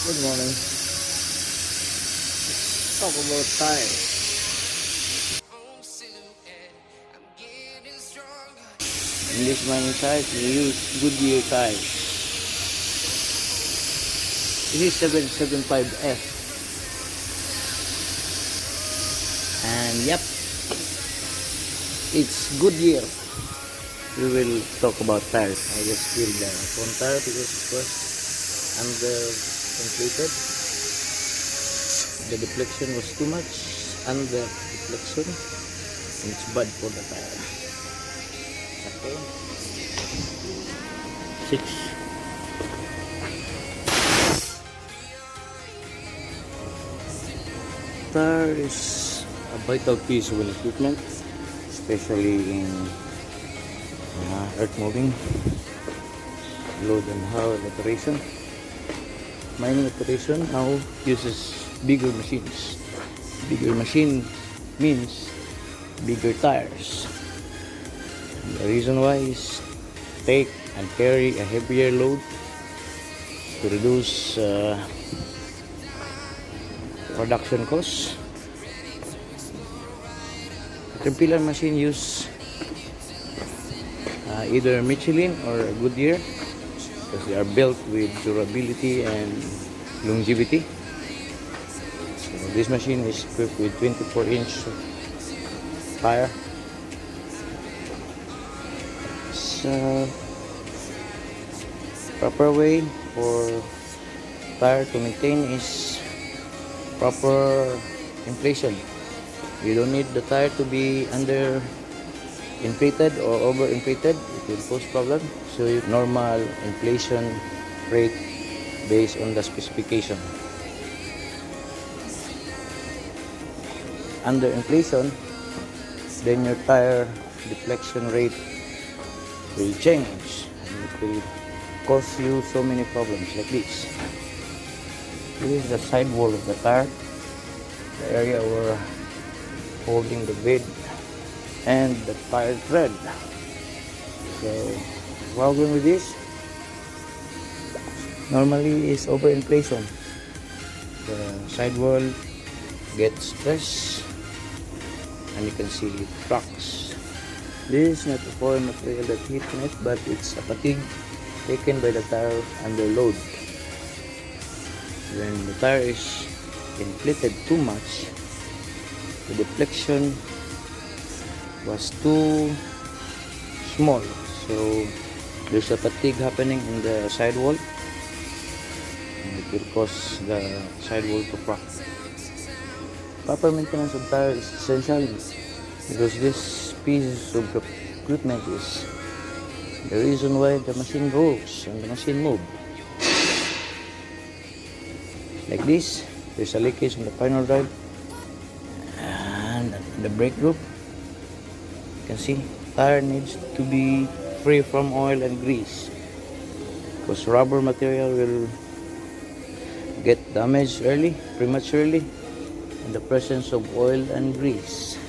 Good morning. Talk about tires. In this mining site, we use Goodyear tires. This is 775F. And yep, it's Goodyear. We will talk about tires. I just filled the front tire because it was under-inflated. The deflection was too much, under deflection, and it's bad for the tire. Okay. 6. Tire is a vital piece of equipment, especially in earth moving, load and haul operation. Mining operation now uses bigger machines. Bigger machine means bigger tires. And the reason why is take and carry a heavier load to reduce production costs. Caterpillar machine use either Michelin or Goodyear because they are built with durability and longevity. So this machine is equipped with 24-inch tire. So proper way for tire to maintain is proper inflation. You don't need the tire to be under inflated or over inflated. It will cause problem. So normal inflation rate based on the specification. Under inflation, then your tire deflection rate will change and it will cause you so many problems like this. This is the side wall of the tire, the area where holding the bed and the tire tread. So problem with this normally is overinflation. The sidewall gets stressed and you can see it cracks. This is not a foreign material that hit it, but it's a fatigue taken by the tire under load. When the tire is inflated too much, the deflection was too small, so there's a fatigue happening in the sidewall and it will cause the sidewall to crack. Proper maintenance of tire is essential because this piece of equipment is the reason why the machine rolls and the machine moves. Like this, there's a leakage in the final drive and the brake group. You can see tire needs to be free from oil and grease because rubber material will get damaged prematurely in the presence of oil and grease.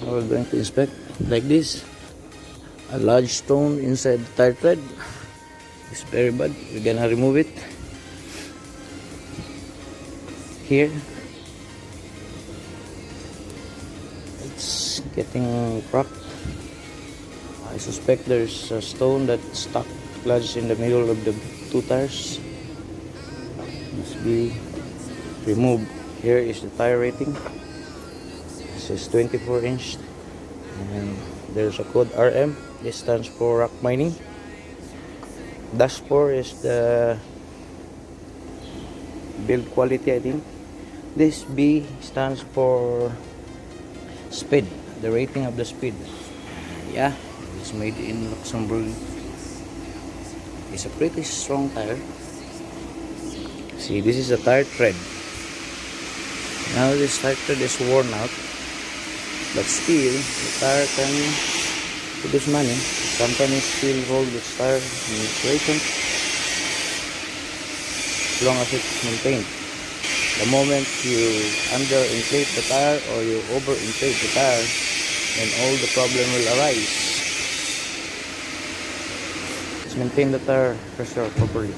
Now we're going to inspect like this. A large stone inside the tire tread is very bad. We're gonna remove it. Here it's getting cracked. I suspect there's a stone that stuck lodged in the middle of the two tires. Must be removed. Here is the tire rating. This is 24-inch and there's a code RM. This stands for rock mining. Dash 4 is the build quality, I think. This B stands for speed, the rating of the speed. Yeah, it's made in Luxembourg. It's a pretty strong tire. See, this is a tire tread. Now this tire tread is worn out, but still the tire can produce money. The company still hold this tire in operation as long as it's maintained. The moment you underinflate the tire or you overinflate the tire, then all the problem will arise. Let's maintain the tire pressure properly.